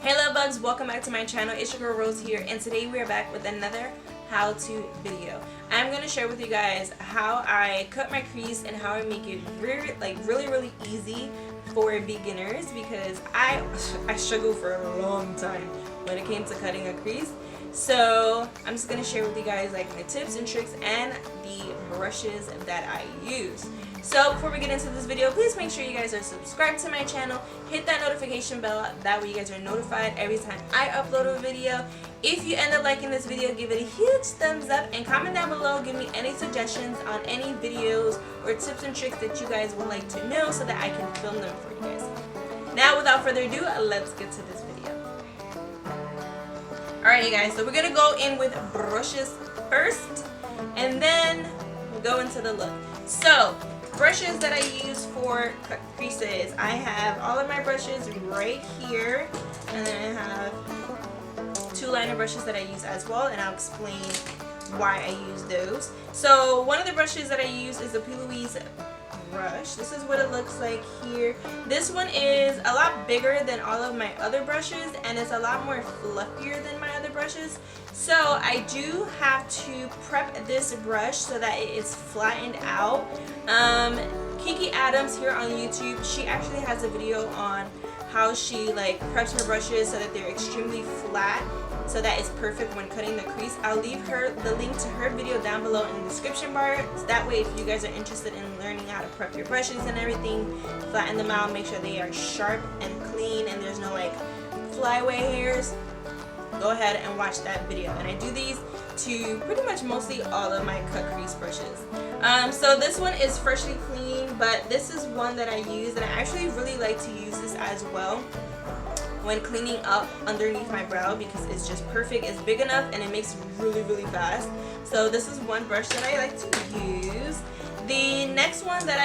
Hey love bugs, welcome back to my channel. It's your girl Rose here, and today we are back with another how-to video. I'm going to share with you guys how I cut my crease and how I make it really easy for beginners, because I struggled for a long time when it came to cutting a crease. So I'm just going to share with you guys like my tips and tricks and the brushes that I use. So before we get into this video, please make sure you guys are subscribed to my channel. Hit that notification bell, that way you guys are notified every time I upload a video. If you end up liking this video, give it a huge thumbs up and comment down below. Give me any suggestions on any videos or tips and tricks that you guys would like to know so that I can film them for you guys. Now without further ado, let's get to this video. Alright you guys, so we're going to go in with brushes first and then we'll go into the look. So brushes that I use for cut creases, I have all of my brushes right here, and then I have two liner brushes that I use as well, and I'll explain why I use those. So one of the brushes that I use is the Beautiiwithrose brush. This is what it looks like here. This one is a lot bigger than all of my other brushes, and it's a lot more fluffier than my other brushes. So I do have to prep this brush so that it is flattened out. Kiki Adams here on YouTube, she actually has a video on how she preps her brushes so that they're extremely flat, so that it's perfect when cutting the crease. I'll leave the link to her video down below in the description bar. So that way if you guys are interested in learning how to prep your brushes and everything, flatten them out, make sure they are sharp and clean and there's no flyaway hairs, go ahead and watch that video. And I do these to pretty much mostly all of my cut crease brushes. So this one is freshly clean, but this is one that I use, and I actually really like to use this as well when cleaning up underneath my brow, because it's just perfect. It's big enough and it makes really fast. So this is one brush that I like to use. The next one that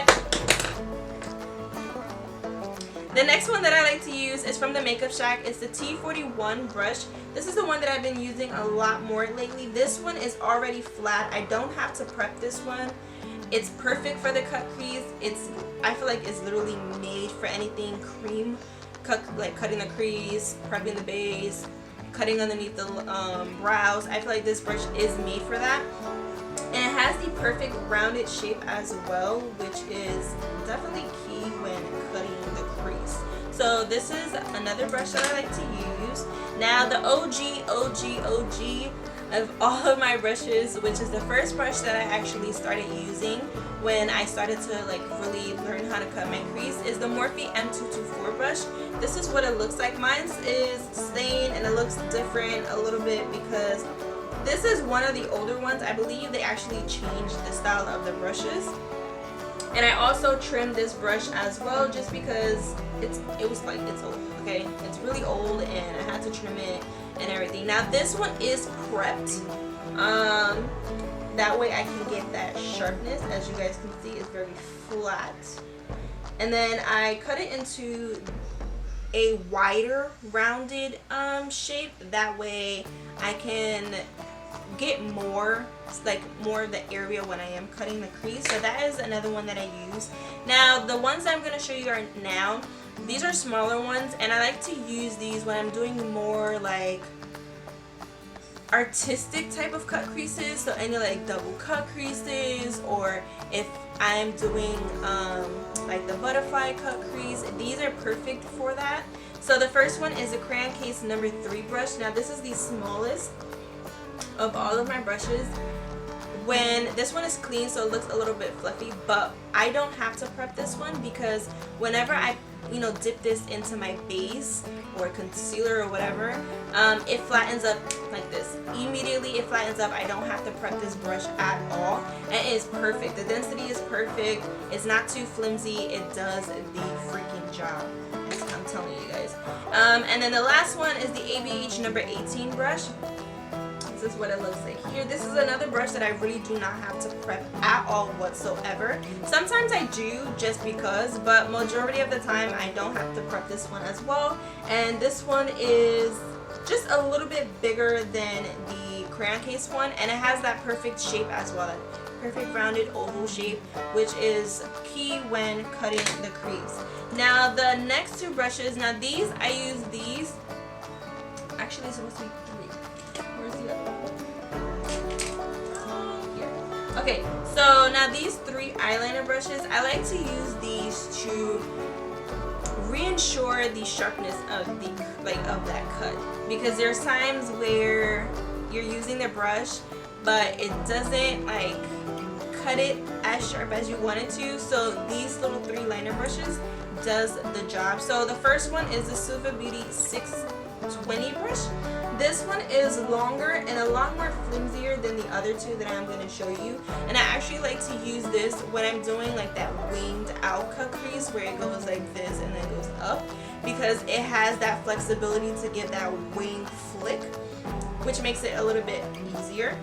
I like to use is from the Makeup Shack. It's the T41 brush. This is the one that I've been using a lot more lately. This one is already flat. I don't have to prep this one. It's perfect for the cut crease. I feel like it's literally made for anything cream. Cutting the crease, prepping the base, cutting underneath the brows. I feel like this brush is made for that. And it has the perfect rounded shape as well, which is definitely key when cutting the crease. So this is another brush that I like to use. Now the OG of all of my brushes, which is the first brush that I actually started using when I started to really learn how to cut my crease, is the Morphe M224 brush. This is what it looks like. Mine is stained and it looks different a little bit because this is one of the older ones. I believe they actually changed the style of the brushes. And I also trimmed this brush as well just because it's old, okay? It's really old and I had to trim it and everything. Now this one is prepped. That way I can get that sharpness. As you guys can see, it's very flat. And then I cut it into a wider rounded shape. That way I can get more of the area when I am cutting the crease. So that is another one that I use. Now the ones I'm going to show you now, these are smaller ones, and I like to use these when I'm doing more artistic type of cut creases. So any double cut creases, or if I'm doing the butterfly cut crease, these are perfect for that. So the first one is the Crayon Case number 3 brush. Now this is the smallest of all of my brushes. When this one is clean, so it looks a little bit fluffy, but I don't have to prep this one because whenever I dip this into my base or concealer or whatever, it flattens up like this. Immediately it flattens up. I don't have to prep this brush at all, and it is perfect. The density is perfect. It's not too flimsy. It does the freaking job, I'm telling you guys. And then the last one is the ABH number 18 brush. This is what it looks like here. This is another brush that I really do not have to prep at all whatsoever. Sometimes I do just because, but majority of the time I don't have to prep this one as well. And this one is just a little bit bigger than the Crayon Case one, and it has that perfect shape as well. Perfect rounded oval shape, which is key when cutting the crease. Now the next two brushes, now these, I use these actually supposed to be 3. Where's the other one? Here. Okay, so now these 3 eyeliner brushes, I like to use these to reinsure the sharpness of of that cut, because there's times where you're using the brush but it doesn't like cut it as sharp as you want it to. So these little 3 liner brushes does the job. So the first one is the Suva Beauty 620 brush. This one is longer and a lot more flimsier than the other 2 that I'm going to show you. And I actually like to use this when I'm doing like that winged out cut crease where it goes like this and then goes up, because it has that flexibility to give that wing flick, which makes it a little bit easier.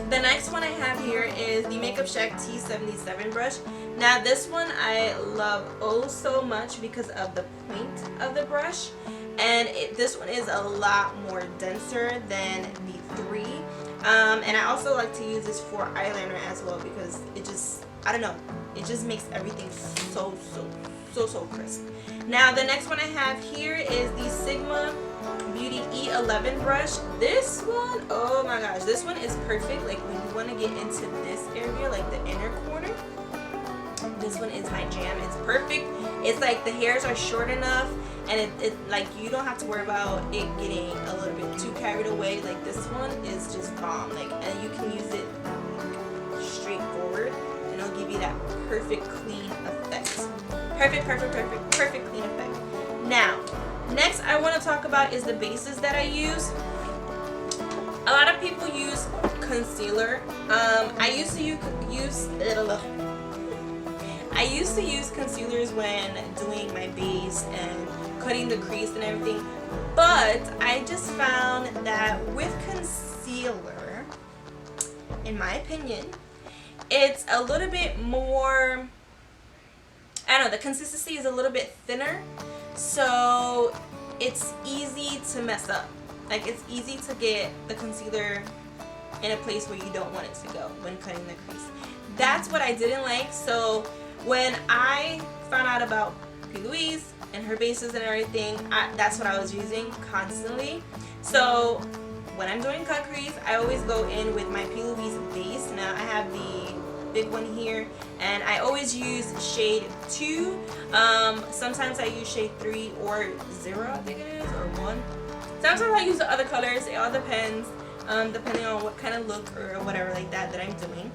The next one I have here is the Makeup Shack T77 brush. Now this one I love oh so much because of the point of the brush, and this one is a lot more denser than the 3. And I also like to use this for eyeliner as well, because it just, I don't know, it just makes everything so crisp. Now the next one I have here is the Sigma Beauty E11 brush. This one, oh my gosh, this one is perfect like when you want to get into this area, like the inner corner. This one is my jam. It's perfect. It's like the hairs are short enough, and it like you don't have to worry about it getting a little bit too carried away. Like this one is just bomb. Like, and you can use it straightforward, and it'll give you that perfect clean effect. Perfect clean effect. Now, next I want to talk about is the bases that I use. A lot of people use concealer. I used to use concealers when doing my base and cutting the crease and everything, but I just found that with concealer, in my opinion, it's a little bit more, I don't know, the consistency is a little bit thinner, so it's easy to mess up. Like, it's easy to get the concealer in a place where you don't want it to go when cutting the crease. That's what I didn't like. So when I found out about P. Louise and her bases and everything, that's what I was using constantly. So when I'm doing cut crease, I always go in with my P. Louise base. Now I have the big one here, and I always use shade 2. Sometimes I use shade 3 or 0, I think it is, or 1. Sometimes I use the other colors. It all depends, depending on what kind of look or whatever like that I'm doing.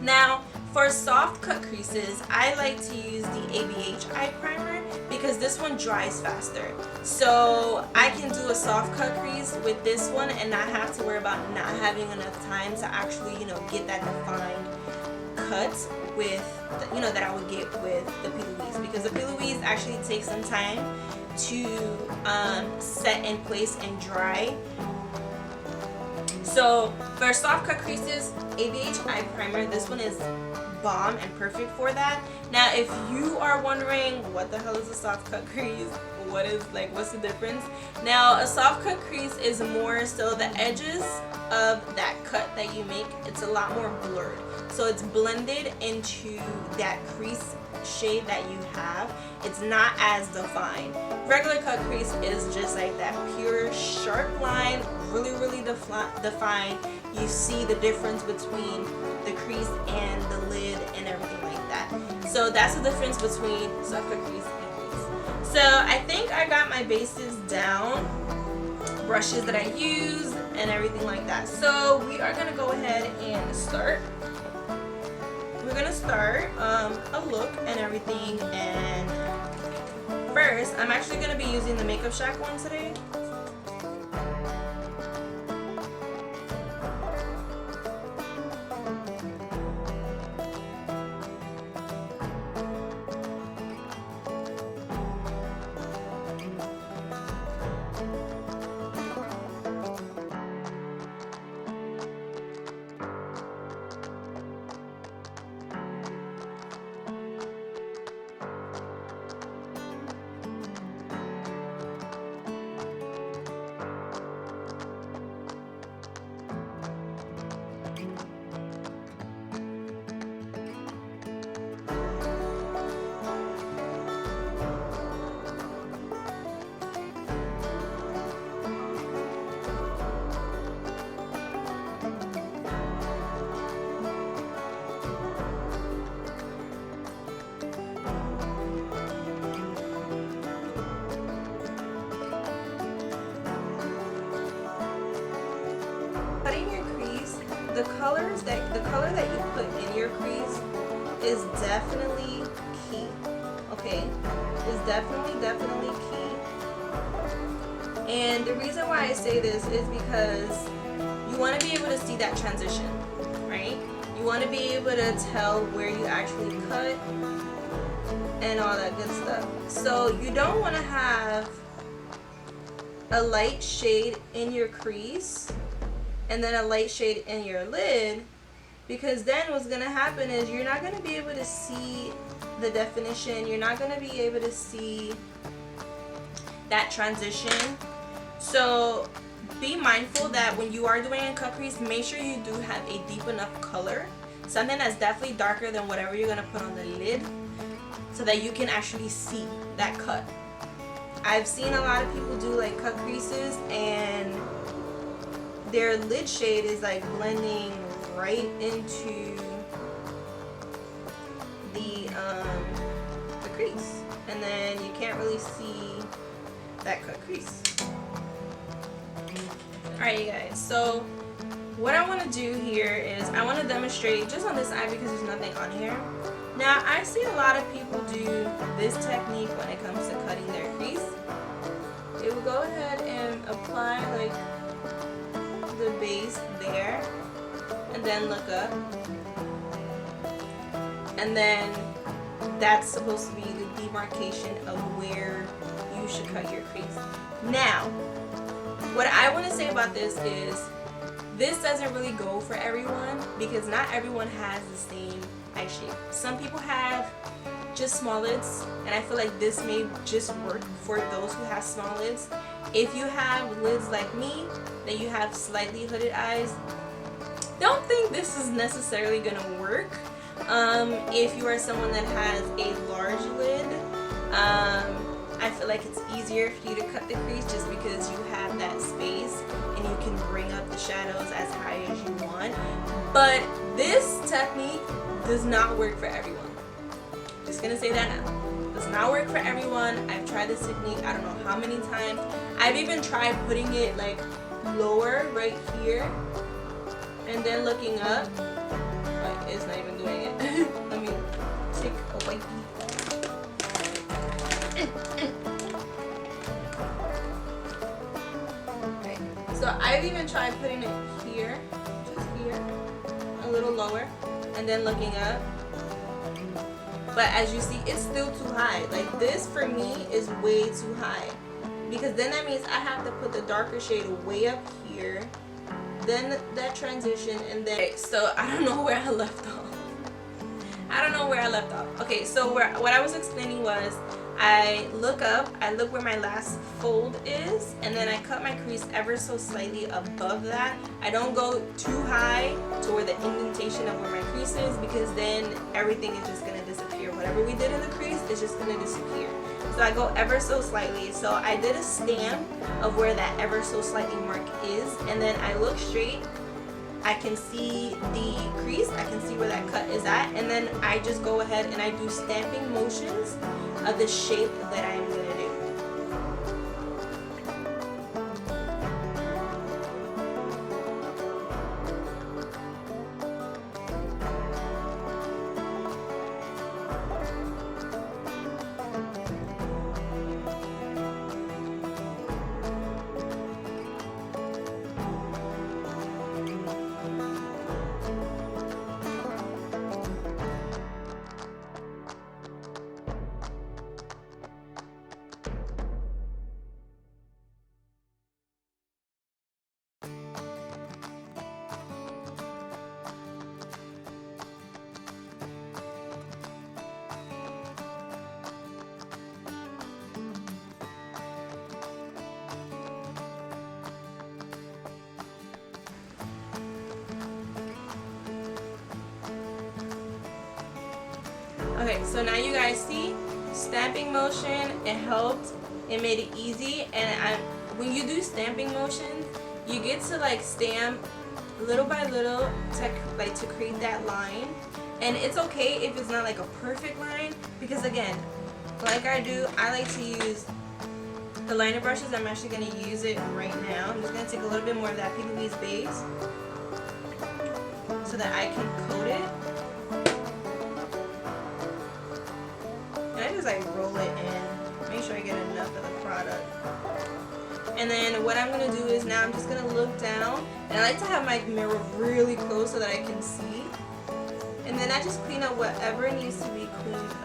Now, for soft cut creases, I like to use the ABH eye primer because this one dries faster. So I can do a soft cut crease with this one and not have to worry about not having enough time to actually, get that defined cut with, that I would get with the P. Louise, because the P. Louise actually takes some time to set in place and dry. So for soft cut creases, ABH eye primer, this one is bomb and perfect for that. Now if you are wondering what the hell is a soft cut crease, what's the difference? Now a soft cut crease is more so the edges of that cut that you make, it's a lot more blurred. So it's blended into that crease shade that you have. It's not as defined. Regular cut crease is just like that pure sharp line, really defined. You see the difference between the crease and the lid and everything like that. So that's the difference between soft cut crease and crease. So I think I got my bases down, brushes that I use and everything like that. So we are gonna go ahead and start. We're gonna start a look and everything, and first I'm actually gonna be using the Makeup Shack one today. color that you put in your crease is definitely key. Okay, is definitely key. And the reason why I say this is because you want to be able to see that transition, right? You want to be able to tell where you actually cut and all that good stuff. So you don't want to have a light shade in your crease and then a light shade in your lid, because then what's going to happen is you're not going to be able to see the definition. You're not going to be able to see that transition. So be mindful that when you are doing a cut crease, make sure you do have a deep enough color, something that's definitely darker than whatever you're going to put on the lid, so that you can actually see that cut. I've seen a lot of people do like cut creases and their lid shade is like blending right into the crease, and then you can't really see that cut crease. Alright you guys, so what I want to do here is I want to demonstrate just on this eye because there's nothing on here. Now I see a lot of people do this technique when it comes to cutting their crease. They will go ahead and apply like the base there and then look up, and then that's supposed to be the demarcation of where you should cut your crease. Now what I want to say about this is this doesn't really go for everyone, because not everyone has the same eye shape. Some people have just small lids, and I feel like this may just work for those who have small lids. If you have lids like me, that you have slightly hooded eyes, don't think this is necessarily going to work. If you are someone that has a large lid, I feel like it's easier for you to cut the crease just because you have that space and you can bring up the shadows as high as you want. But this technique does not work for everyone. Just gonna say that now. Does not work for everyone. I've tried this technique I don't know how many times. I've even tried putting it like lower right here and then looking up, but it's not even doing it. Let me take a wipey. Okay, so I've even tried putting it here, just here, a little lower, and then looking up. But as you see, it's still too high. Like this for me is way too high, because then that means I have to put the darker shade way up here, then that transition, and then okay, so I don't know where I left off. Okay, so what I was explaining was I look up, I look where my last fold is, and then I cut my crease ever so slightly above that. I don't go too high to where the indentation of where my crease is, because then everything is just going to disappear. Whatever we did in the crease is just going to disappear. So I go ever so slightly. So I did a stamp of where that ever so slightly mark is, and then I look straight. I can see the crease, I can see where that cut is at, and then I just go ahead and I do stamping motions of the shape that I'm going to do. Okay, so now you guys see stamping motion, it helped, it made it easy, and when you do stamping motion, you get to like stamp little by little to create that line. And it's okay if it's not like a perfect line, because again, like I do, I like to use the liner brushes. I'm actually going to use it right now. I'm just going to take a little bit more of that Beautiiwithrose base. so that I can coat it. And I just like roll it in, make sure I get enough of the product. And then what I'm going to do is now I'm just going to look down, and I like to have my mirror really close so that I can see. And then I just clean up whatever needs to be cleaned up.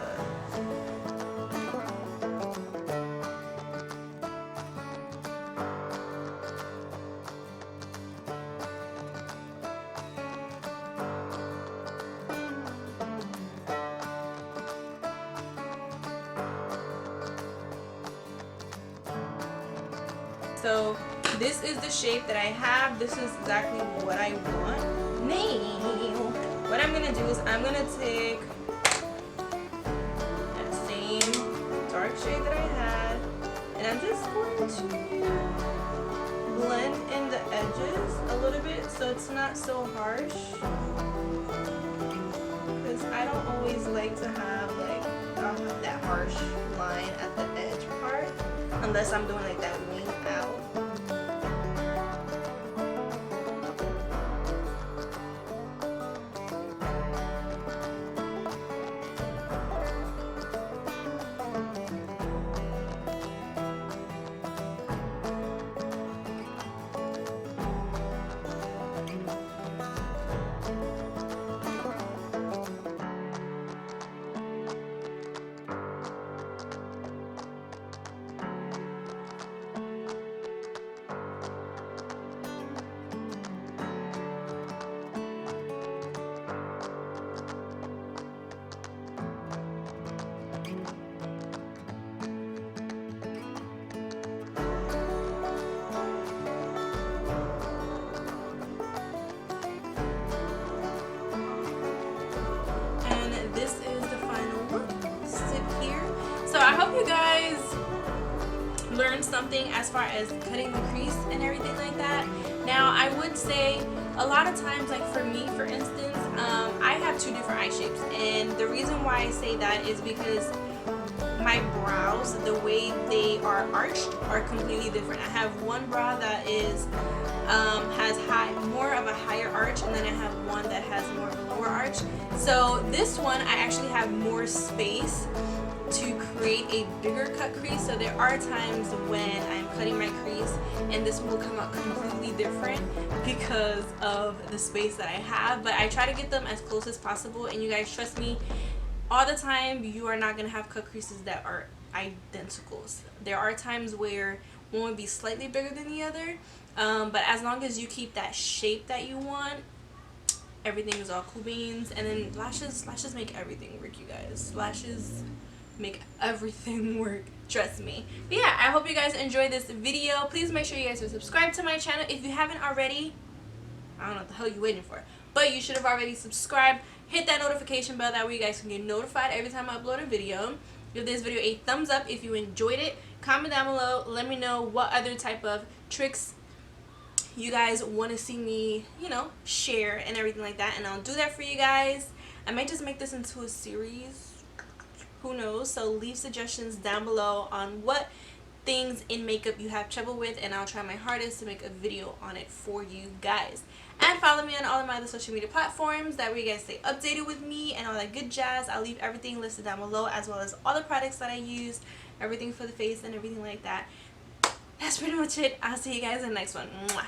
So this is the shape that I have. This is exactly what I want. Now, what I'm gonna do is I'm gonna take that same dark shade that I had, and I'm just going to blend in the edges a little bit so it's not so harsh. Because I don't always like to have like that harsh line at the edge part, unless I'm doing like that wing out. So I hope you guys learned something as far as cutting the crease and everything like that. Now I would say a lot of times, like for me for instance, I have two different eye shapes, and the reason why I say that is because my brows, the way they are arched, are completely different. I have one brow that is has more of a higher arch, and then I have one that has more of a lower arch. So this one I actually have more space to create a bigger cut crease. So there are times when I'm cutting my crease and this will come out completely different because of the space that I have, but I try to get them as close as possible. And you guys, trust me, all the time you are not going to have cut creases that are identical. There are times where one would be slightly bigger than the other, but as long as you keep that shape that you want, everything is all cool beans. And then lashes make everything work, you guys. Lashes make everything work, trust me. But yeah, I hope you guys enjoyed this video. Please make sure you guys are subscribed to my channel if you haven't already. I don't know what the hell you're waiting for, but you should have already subscribed. Hit that notification bell, that way you guys can get notified every time I upload a video. Give this video a thumbs up if you enjoyed it. Comment down below, let me know what other type of tricks you guys want to see me, you know, share and everything like that, and I'll do that for you guys. I might just make this into a series, who knows. So leave suggestions down below on what things in makeup you have trouble with, and I'll try my hardest to make a video on it for you guys. And follow me on all of my other social media platforms, that way you guys stay updated with me and all that good jazz. I'll leave everything listed down below, as well as all the products that I use, everything for the face and everything like that. That's pretty much it. I'll see you guys in the next one. Mwah.